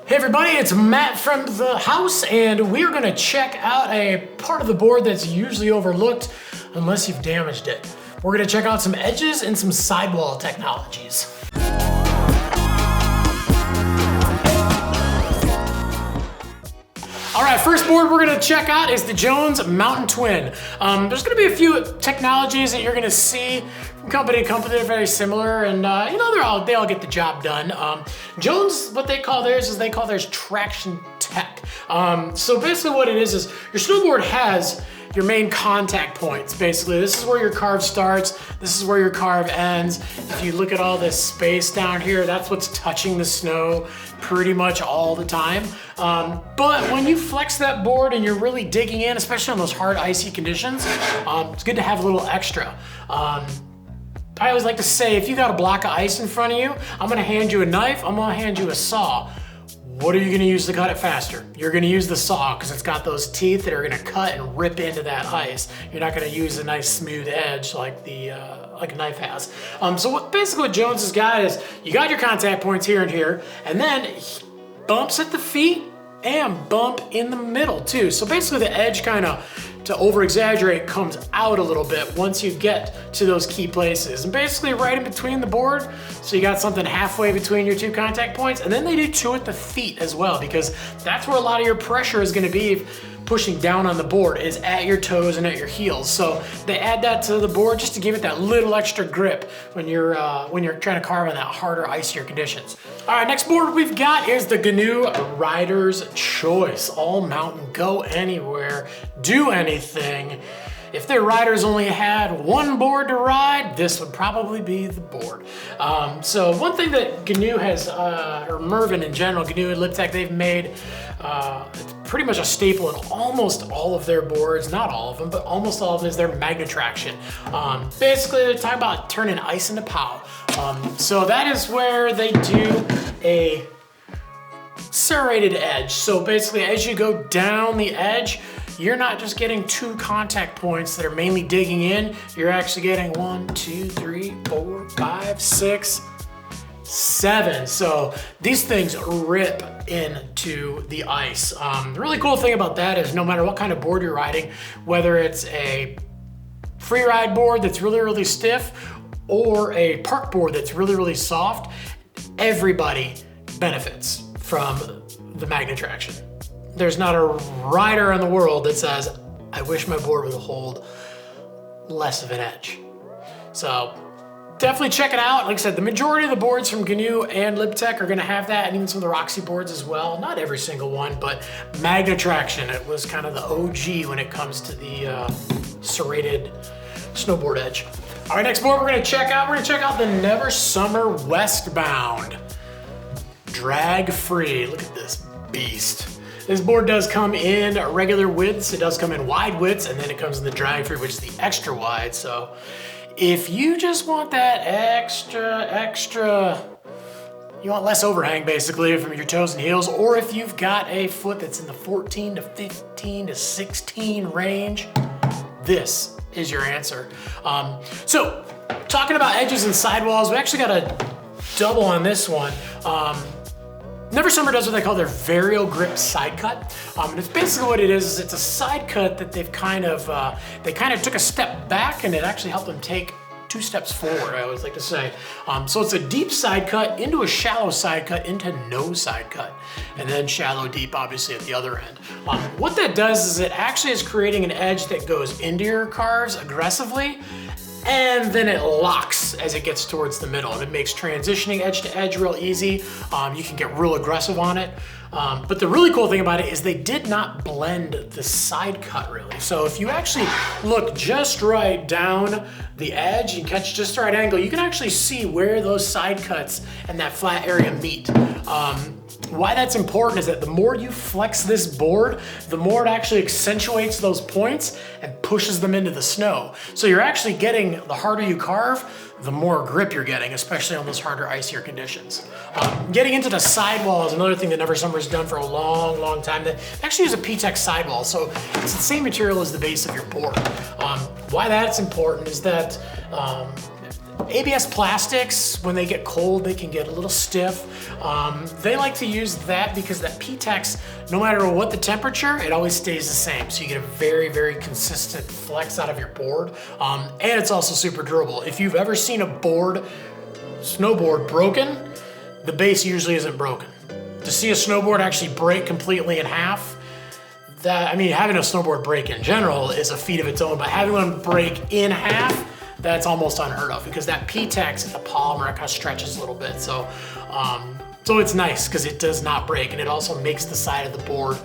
Hey everybody, it's Matt from the house, and we're gonna check out a part of the board that's usually overlooked unless you've damaged it. We're gonna check out some edges and some sidewall technologies. All right, first board we're gonna check out is the Jones Mountain Twin. There's gonna be a few technologies that you're gonna see from company to company that are very similar, and you know, they all get the job done. Jones, what they call theirs is traction tech. So basically what it is your snowboard has your main contact points. Basically, this is where your carve starts, this is where your carve ends. If you look at all this space down here, that's what's touching the snow pretty much all the time. But when you flex that board and you're really digging in, especially on those hard icy conditions, it's good to have a little extra. I always like to say, if you got a block of ice in front of you, I'm gonna hand you a knife, I'm gonna hand you a saw. What are you gonna use to cut it faster? You're gonna use the saw because it's got those teeth that are gonna cut and rip into that ice. You're not gonna use a nice smooth edge like like a knife has. So basically what Jones has got is, you got your contact points here and here, and then bumps at the feet and bump in the middle too. So basically the edge to over exaggerate, comes out a little bit once you get to those key places. And basically right in between the board, so you got something halfway between your two contact points, and then they do two at the feet as well, because that's where a lot of your pressure is gonna be pushing down on the board, is at your toes and at your heels. So they add that to the board just to give it that little extra grip when you're trying to carve in that harder, icier conditions. All right, next board we've got is the Gnu Rider's Choice. All mountain, go anywhere, do anything. If their riders only had one board to ride, this would probably be the board. So one thing that Gnu has, or Mervin in general, Gnu and Liptech, they've made, it's pretty much a staple in almost all of their boards, not all of them, but almost all of them, is their Magne-Traction. Basically, they're talking about turning ice into pow. So that is where they do a serrated edge. So basically, as you go down the edge, you're not just getting two contact points that are mainly digging in, you're actually getting 1, 2, 3, 4, 5, 6, 7. So these things rip into the ice. The really cool thing about that is no matter what kind of board you're riding, whether it's a free ride board that's really, really stiff or a park board that's really, really soft, everybody benefits from the Magne-Traction. There's not a rider in the world that says, I wish my board would hold less of an edge. So definitely check it out. Like I said, the majority of the boards from Gnu and Liptech are gonna have that, and even some of the Roxy boards as well. Not every single one, but Magne-Traction, it was kind of the OG when it comes to the serrated snowboard edge. All right, next board we're gonna check out the Never Summer Westbound. Drag free, look at this beast. This board does come in regular widths, it does come in wide widths, and then it comes in the drag free, which is the extra wide. So if you just want that extra, you want less overhang basically from your toes and heels, or if you've got a foot that's in the 14 to 15 to 16 range, this is your answer. So talking about edges and sidewalls, we actually got a double on this one. Never Summer does what they call their Vario grip side cut. And it's basically what it is it's a side cut that they've kind of took a step back, and it actually helped them take 2 steps forward, I always like to say. So it's a deep side cut into a shallow side cut into no side cut, and then shallow deep obviously at the other end. What that does is it actually is creating an edge that goes into your carves aggressively, and then it locks as it gets towards the middle, and it makes transitioning edge to edge real easy. You can get real aggressive on it. But the really cool thing about it is they did not blend the side cut really. So if you actually look just right down the edge and catch just the right angle, you can actually see where those side cuts and that flat area meet. Why that's important is that the more you flex this board, the more it actually accentuates those points and pushes them into the snow. So you're actually getting, the harder you carve, the more grip you're getting, especially on those harder, icier conditions. Getting into the sidewall is another thing that Never Summer's done for a long, long time. They actually use a P-Tex sidewall, so it's the same material as the base of your board. Why that's important is that ABS plastics, when they get cold, they can get a little stiff. They like to use that because that P-Tex, no matter what the temperature, it always stays the same. So you get a very, very consistent flex out of your board. And it's also super durable. If you've ever seen a snowboard broken, the base usually isn't broken. To see a snowboard actually break completely in half, having a snowboard break in general is a feat of its own, but having one break in half, that's almost unheard of because that P-Tex, the polymer, it kind of stretches a little bit. So it's nice because it does not break, and it also makes the side of the board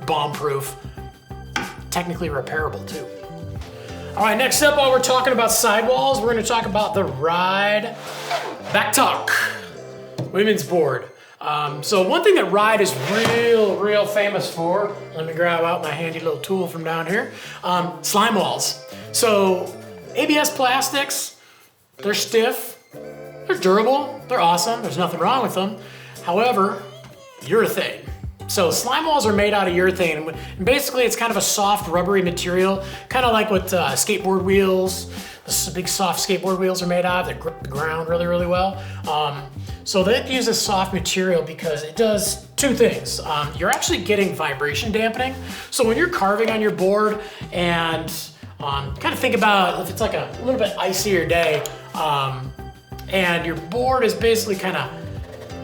bomb-proof, technically repairable too. All right, next up, while we're talking about sidewalls, we're gonna talk about the Ride Back Talk women's board. So one thing that Ride is real famous for, let me grab out my handy little tool from down here, Slimewalls. So ABS plastics, they're stiff, they're durable, they're awesome, there's nothing wrong with them. However, urethane. So Slimewalls are made out of urethane, and basically it's kind of a soft rubbery material, kind of like what skateboard wheels, the big soft skateboard wheels are made out of, that grip the ground really well. So they use a soft material because it does two things. You're actually getting vibration dampening. So when you're carving on your board and kind of think about if it's like a little bit icier day and your board is basically kind of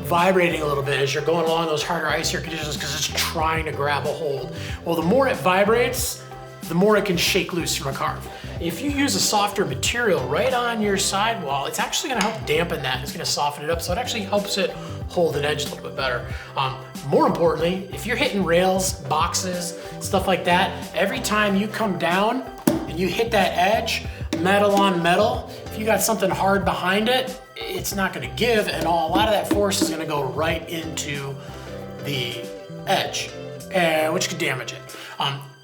vibrating a little bit as you're going along those harder, icier conditions because it's trying to grab a hold. Well, the more it vibrates, the more it can shake loose from a carve. If you use a softer material right on your sidewall, it's actually gonna help dampen that. It's gonna soften it up, so it actually helps it hold an edge a little bit better. More importantly, if you're hitting rails, boxes, stuff like that, every time you come down and you hit that edge, metal on metal, if you got something hard behind it, it's not gonna give, and a lot of that force is gonna go right into the edge, which could damage it.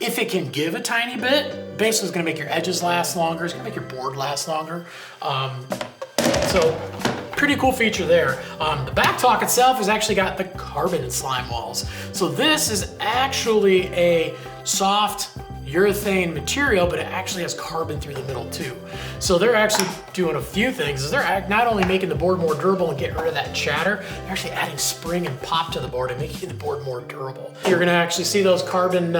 If it can give a tiny bit, basically it's gonna make your edges last longer, it's gonna make your board last longer. So pretty cool feature there. The back talk itself has actually got the carbon slime walls. So this is actually a soft urethane material, but it actually has carbon through the middle too. So they're actually doing a few things. They're not only making the board more durable and getting rid of that chatter, they're actually adding spring and pop to the board and making the board more durable. You're gonna actually see those carbon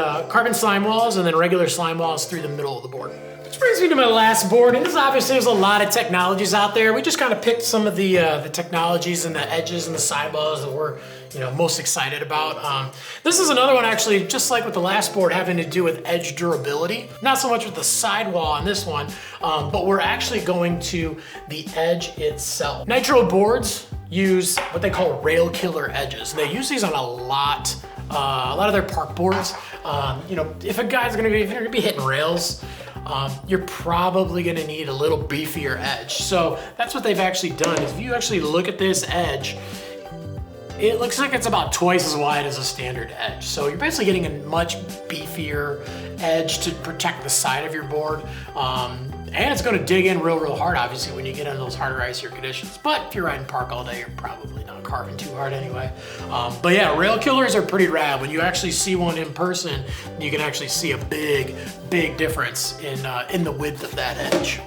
slime walls and then regular slime walls through the middle of the board. Which brings me to my last board, and this obviously there's a lot of technologies out there. We just kind of picked some of the technologies and the edges and the sidewalls that we're most excited about. This is another one actually, just like with the last board, having to do with edge durability. Not so much with the sidewall on this one, but we're actually going to the edge itself. Nitro boards use what they call rail killer edges, and they use these on a lot of their park boards. If a guy's if you're gonna be hitting rails, you're probably gonna need a little beefier edge. So that's what they've actually done, is if you actually look at this edge, it looks like it's about twice as wide as a standard edge. So you're basically getting a much beefier edge to protect the side of your board. And it's gonna dig in real hard, obviously, when you get into those harder, icier conditions. But if you're riding park all day, you're probably not carving too hard anyway. But yeah, rail killers are pretty rad. When you actually see one in person, you can actually see a big difference in the width of that edge.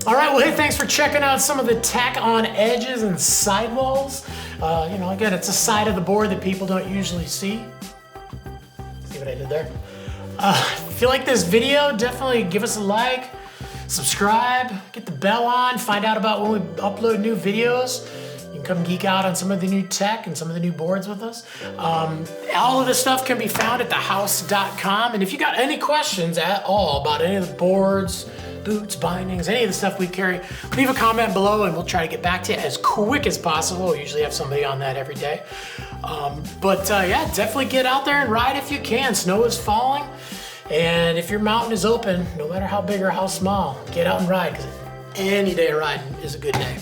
All right, well, hey, thanks for checking out some of the tech on edges and sidewalls. Again, it's a side of the board that people don't usually see. See what I did there? If you like this video, definitely give us a like, subscribe, get the bell on, find out about when we upload new videos. You can come geek out on some of the new tech and some of the new boards with us. All of this stuff can be found at thehouse.com. And if you got any questions at all about any of the boards, boots, bindings, any of the stuff we carry, leave a comment below and we'll try to get back to you as quick as possible. We usually have somebody on that every day. Yeah, definitely get out there and ride if you can. Snow is falling, and if your mountain is open, no matter how big or how small, get out and ride, because any day of riding is a good day.